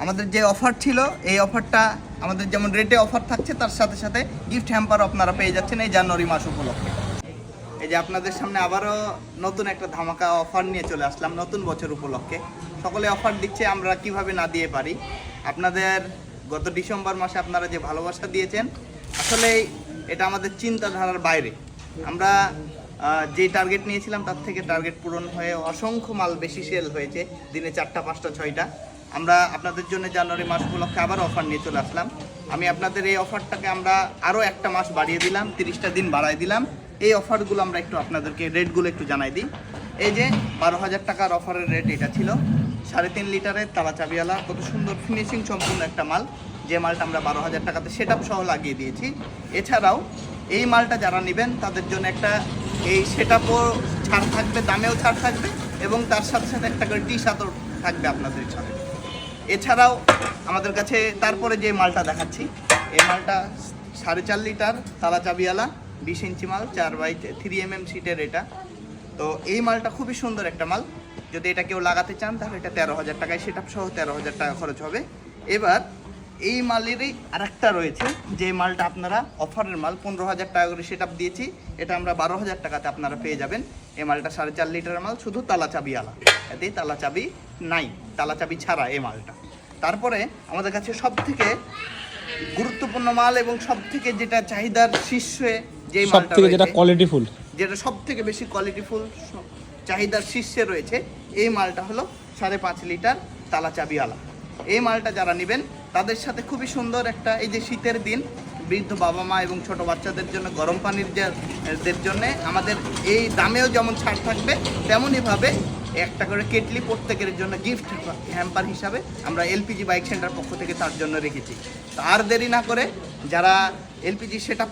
আমাদের যে অফার ছিল এই অফারটা আমাদের যেমন রেটে অফার থাকছে তার সাথে সাথে গিফট হ্যাম্পার আপনারা পেয়ে যাচ্ছেন এই জানুয়ারি মাস উপলক্ষে। এই যে আপনাদের সামনে আবারও নতুন একটা ধামাকা অফার নিয়ে চলে আসলাম নতুন বছর উপলক্ষে। সকলে অফার দিচ্ছে, আমরা কিভাবে না দিয়ে পারি। আপনাদের গত ডিসেম্বর মাসে আপনারা যে ভালোবাসা দিয়েছেন, আসলে এটা আমাদের চিন্তাধারার বাইরে। আমরা যে টার্গেট নিয়েছিলাম তার থেকে টার্গেট পূরণ হয়ে অসংখ্য মাল বেশি সেল হয়েছে, দিনে 4টা 5টা 6টা। আমরা আপনাদের জন্য জানুয়ারি মাস উপলক্ষে আবার অফার নিয়ে চলে আসলাম। আমি আপনাদের এই অফারটাকে আমরা আরও একটা মাস বাড়িয়ে দিলাম, 30টা দিন বাড়াই দিলাম। এই অফারগুলো আমরা একটু আপনাদেরকে রেটগুলো একটু জানাই দিই। এই যে 12,000 টাকার অফারের রেট এটা ছিল, 3.5 লিটারের তালা চাবিওয়ালা, কত সুন্দর ফিনিশিং সম্পূর্ণ একটা মাল। যে মালটা আমরা 12,000 টাকাতে সেট আপ সহ লাগিয়ে দিয়েছি। এছাড়াও এই মালটা যারা নেবেন তাদের জন্য একটা এই সেট আপও ছাড় থাকবে, দামেও ছাড় থাকবে, এবং তার সাথে সাথে একটা করে টি শার্টও থাকবে আপনাদের সাথে। এছাড়াও আমাদের কাছে তারপরে যে মালটা দেখাচ্ছি, এই মালটা 4.5 লিটার তালা চাবিওয়ালা 20 ইঞ্চি মাল, 4x3 mm সিটের এটা। তো এই মালটা খুবই সুন্দর একটা মাল। যদি এটা কেউ লাগাতে চান তাহলে এটা 13,000 টাকায় সেট আপ সহ 13,000 টাকা খরচ হবে। এবার এই মালেরই আরেকটা রয়েছে, যে মালটা আপনারা অফারের মাল 15,000 টাকা করে সেট আপ দিয়েছি, এটা আমরা 12,000 টাকাতে আপনারা পেয়ে যাবেন। এই মালটা 4.5 লিটারের মাল, শুধু তালা চাবিওয়ালা, এতেই তালা চাবি নাই, তালা চাবি ছাড়া এই মালটা। তারপরে আমাদের কাছে সবথেকে গুরুত্বপূর্ণ মাল এবং সবথেকে যেটা চাহিদার শীর্ষে যে মালটা রয়েছে, যেটা কোয়ালিটিফুল, যেটা সবথেকে বেশি কোয়ালিটিফুল চাহিদার শীর্ষে রয়েছে, এই মালটা হলো 5.5 লিটার তালা চাবিওয়ালা। এই মালটা যারা নেবেন তাদের সাথে খুবই সুন্দর একটা, এই যে শীতের দিন বৃদ্ধ বাবা মা এবং ছোট বাচ্চাদের জন্য গরম পানির দের জন্য আমাদের এই দামেও যেমন ছাড় থাকবে, তেমনইভাবে একটা করে কেটলি প্রত্যেকের জন্য গিফট হ্যাম্পার হিসাবে আমরা এলপিজি বাইক সেন্টার পক্ষ থেকে তার জন্য রেখেছি। তো আর দেরি না করে যারা এলপিজি সেট আপ